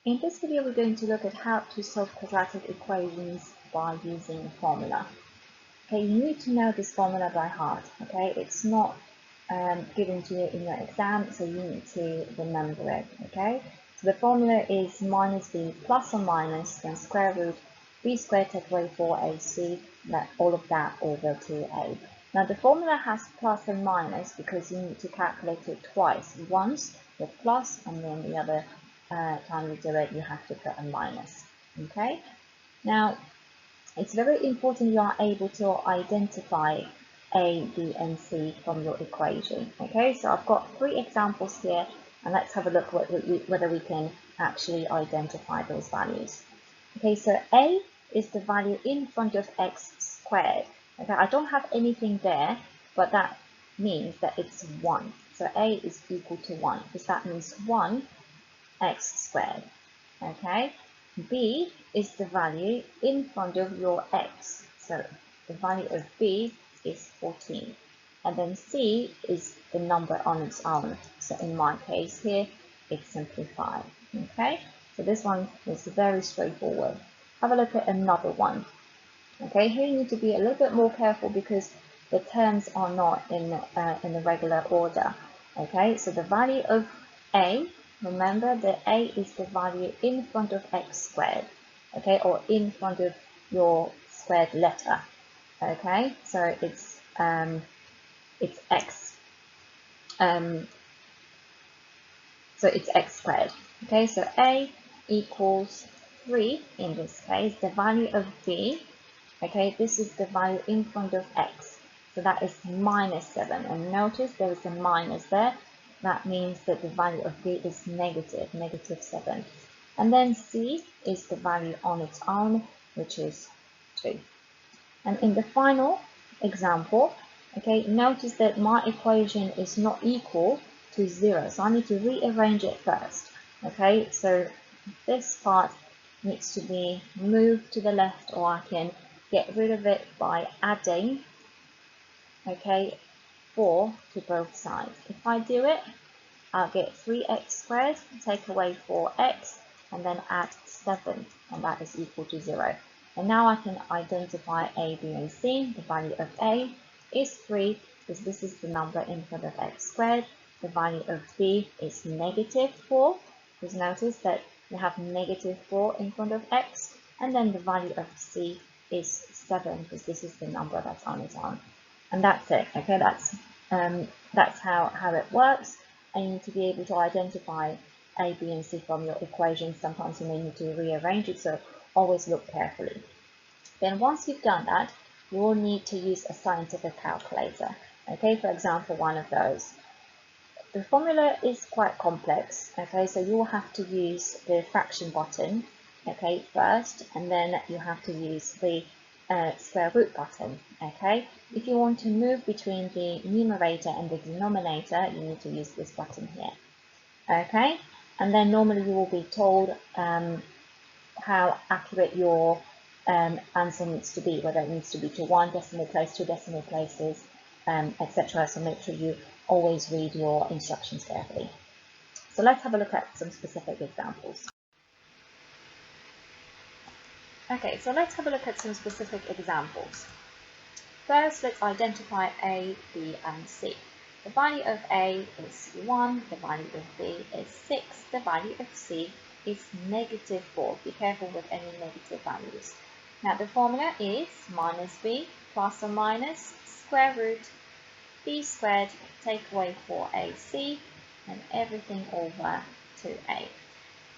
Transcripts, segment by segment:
In this video, we're going to look at how to solve quadratic equations by using a formula. Okay, you need to know this formula by heart. Okay, it's not given to you in your exam, so you need to remember it. Okay, so the formula is minus b plus or minus then square root b squared take away 4ac, all of that over 2a. Now the formula has plus and minus because you need to calculate it twice. Once with plus, and then the other time you do it, you have to put a minus. Okay, now it's very important you are able to identify a, b, and c from your equation. Okay, so I've got 3 examples here, and let's have a look whether we can actually identify those values. Okay, so a is the value in front of x squared. Okay, I don't have anything there, but that means that it's 1. So a is equal to 1, because that means 1 x squared. Okay, b is the value in front of your x, so the value of b is 14, and then c is the number on its own, so in my case here it's simply 5. Okay, so this one is very straightforward. Have a look at another one. Okay, here you need to be a little bit more careful because the terms are not in the regular order. Okay, so the value of a, remember that a is the value in front of x squared, okay, or in front of your squared letter. Okay, so it's x, so it's x squared. Okay, so a equals 3 in this case. The value of b, okay, this is the value in front of x, so that is minus 7, and notice there is a minus there. That means that the value of b is negative 7. And then c is the value on its own, which is 2. And in the final example, okay, notice that my equation is not equal to 0, so I need to rearrange it first. Okay, so this part needs to be moved to the left, or I can get rid of it by adding, okay, 4 to both sides. If I do it, I'll get 3x squared, take away 4x, and then add 7, and that is equal to 0. And now I can identify a, b, and c. The value of a is 3, because this is the number in front of x squared. The value of b is negative 4, because notice that we have negative 4 in front of x. And then the value of c is 7, because this is the number that's on its own. And that's it. Okay, that's how it works. And you need to be able to identify a, b, and c from your equation. Sometimes you may need to rearrange it, so always look carefully. Then once you've done that, you will need to use a scientific calculator. Okay, for example, one of those. The formula is quite complex. Okay, so you will have to use the fraction button, okay, first, and then you have to use the square root button. Okay, if you want to move between the numerator and the denominator, you need to use this button here. Okay, and then normally you will be told how accurate your answer needs to be, whether it needs to be to 1 decimal place, 2 decimal places, etc. So make sure you always read your instructions carefully. So let's have a look at some specific examples. Okay, so let's have a look at some specific examples. First, let's identify a, b, and c. The value of a is 1, the value of b is 6, the value of c is negative 4. Be careful with any negative values. Now the formula is minus b plus or minus square root b squared take away 4ac, and everything over 2a.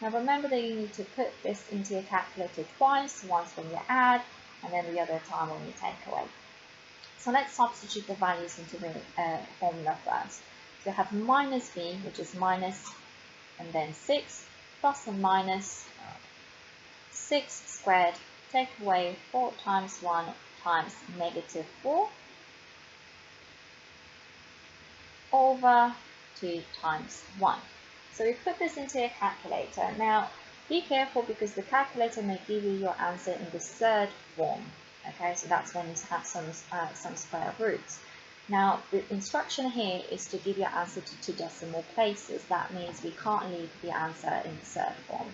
Now remember that you need to put this into your calculator twice, once when you add, and then the other time when you take away. So let's substitute the values into the formula first. So you have minus b, which is minus, and then 6, plus and minus 6 squared, take away 4 times 1 times negative 4, over 2 times 1. So we put this into a calculator. Now be careful because the calculator may give you your answer in the third form. Okay, so that's when you have some square roots. Now the instruction here is to give your answer to 2 decimal places. That means we can't leave the answer in the third form.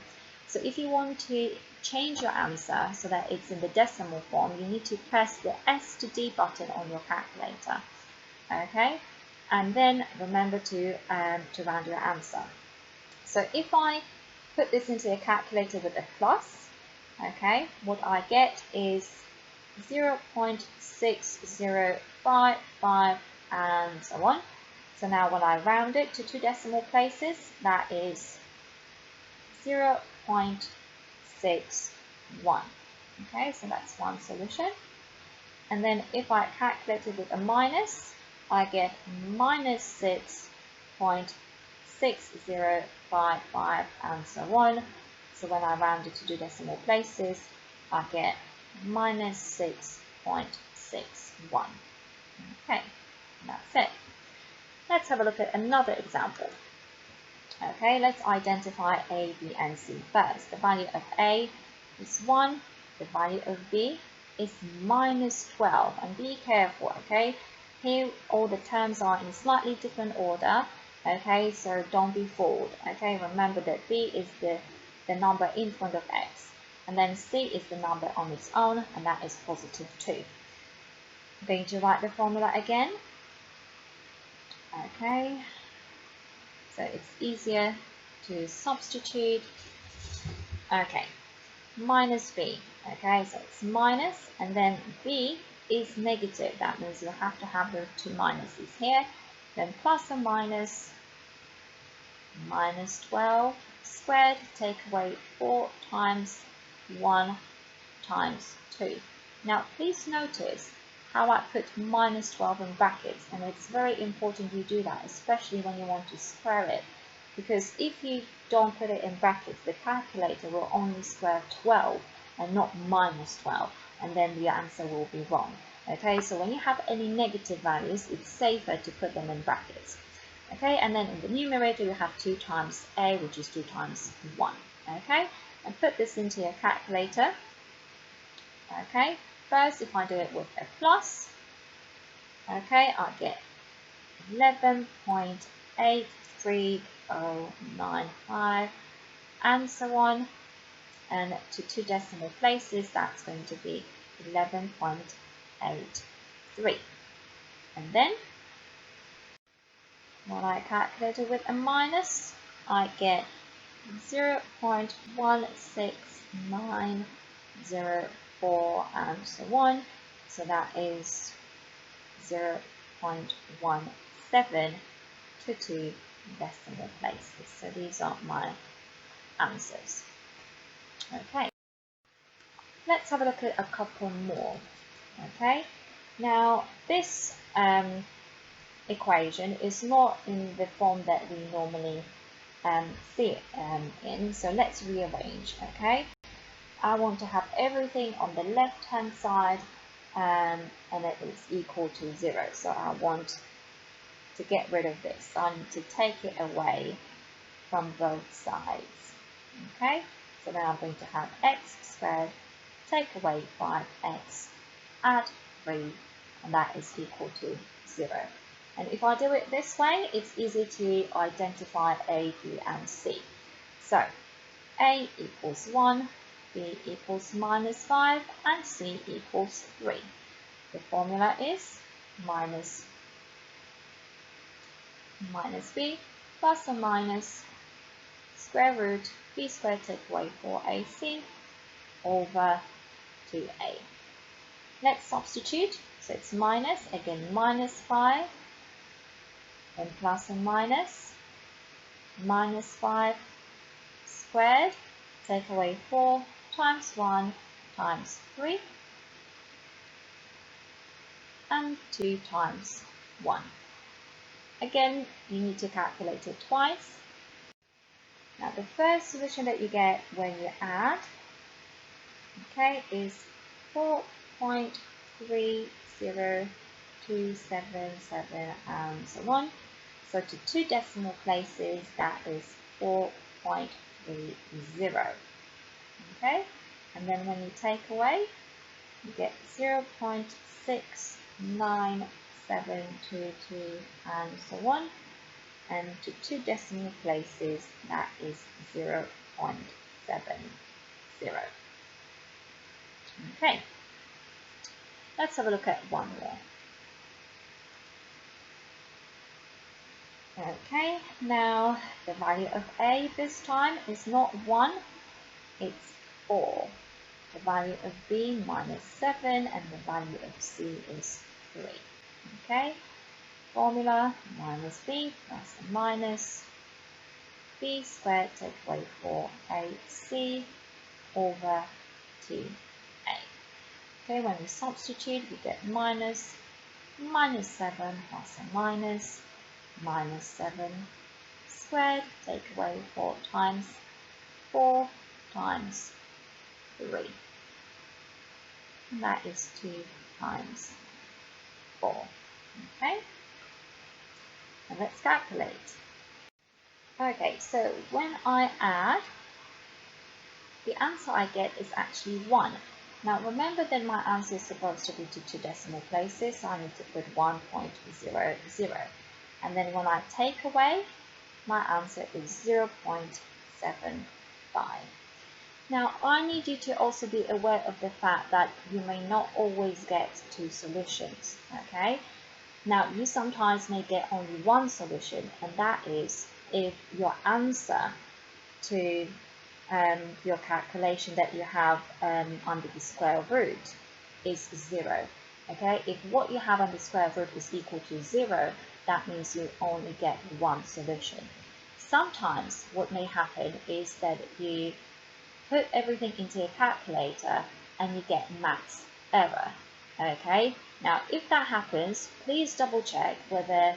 So if you want to change your answer so that it's in the decimal form, you need to press the S to D button on your calculator. Okay, and then remember to round your answer. So if I put this into a calculator with a plus, okay, what I get is 0.6055 and so on. So now when I round it to 2 decimal places, that is 0.61. Okay, so that's one solution. And then if I calculate it with a minus, I get minus 6.6055 and so on. So when I round it to 2 decimal places, I get minus 6.61. Okay, that's it. Let's have a look at another example. Okay, let's identify A, B, and C first. The value of A is 1, the value of B is minus 12. And be careful, okay? Here all the terms are in slightly different order, okay? So don't be fooled, okay? Remember that B is the number in front of X. And then C is the number on its own, and that is positive 2. I'm going to write the formula again. Okay, so it's easier to substitute. Okay, minus B. Okay, so it's minus, and then B is negative. That means you have to have the 2 minuses here. Then plus or minus, minus 12 squared, take away 4 times 1 times 2. Now please notice how I put minus 12 in brackets, and it's very important you do that, especially when you want to square it, because if you don't put it in brackets, the calculator will only square 12 and not minus 12, and then the answer will be wrong. Okay, so when you have any negative values, it's safer to put them in brackets. Okay, and then in the numerator you have 2 times A, which is 2 times 1. Okay, and put this into your calculator. Okay, first if I do it with a plus, okay, I get 11.83095 and so on, and to 2 decimal places that's going to be 11.83. And then when I calculate it with a minus, I get 0.16904 and so on. So that is 0.17 to 2 decimal places. So these are my answers. Okay, let's have a look at a couple more. Okay, now this equation is not in the form that we normally see it in, so let's rearrange. Okay, I want to have everything on the left hand side and it is equal to 0, so I want to get rid of this, so I need to take it away from both sides. Okay, so now I'm going to have x squared, take away 5x, add 3, and that is equal to 0. And if I do it this way, it's easy to identify A, B, and C. So A equals 1, B equals minus 5, and C equals 3. The formula is minus B plus or minus square root B squared take away 4AC over 2A. Let's substitute. So it's minus, again minus 5, then plus and minus 5 squared, take away 4 times 1 times 3, and 2 times 1. Again, you need to calculate it twice. Now the first solution that you get when you add, okay, is 4.30277 and so on. So to 2 decimal places, that is 4.30. Okay, and then when you take away, you get 0.69722 and so on. And to 2 decimal places, that is 0.5. Okay, let's have a look at one more. Okay, now the value of A this time is not 1, it's 4. The value of B -7 and the value of C is 3. Okay, formula minus B plus a minus B squared take away 4AC over 2A. Okay, when we substitute we get minus 7 plus a minus 7 squared take away 4 times 4 times 3. And that is 2 times 4. Okay, and let's calculate. Okay, so when I add, the answer I get is actually 1. Now remember that my answer is supposed to be to 2 decimal places, so I need to put 1.00. And then when I take away, my answer is 0.75. Now, I need you to also be aware of the fact that you may not always get 2 solutions, okay? Now, you sometimes may get only 1 solution, and that is if your answer to your calculation that you have under the square root is 0, okay? If what you have under the square root is equal to 0, that means you only get 1 solution. Sometimes what may happen is that you put everything into a calculator and you get maths error. Okay, now if that happens, please double check whether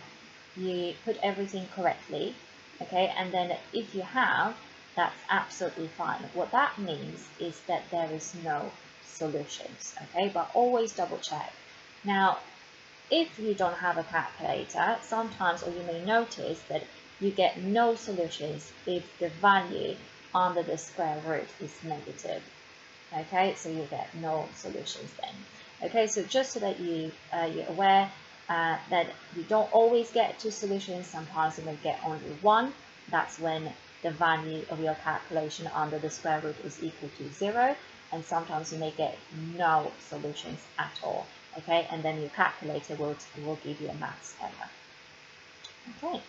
you put everything correctly. Okay, and then if you have, that's absolutely fine. What that means is that there is no solutions. Okay, but always double check. Now, if you don't have a calculator, sometimes, or you may notice that you get no solutions if the value under the square root is negative. Okay, so you get no solutions then. Okay, so just so that you're aware that you don't always get 2 solutions, sometimes you may get only 1. That's when the value of your calculation under the square root is equal to 0, and sometimes you may get no solutions at all. Okay, and then your calculator will give you a maths error. Okay.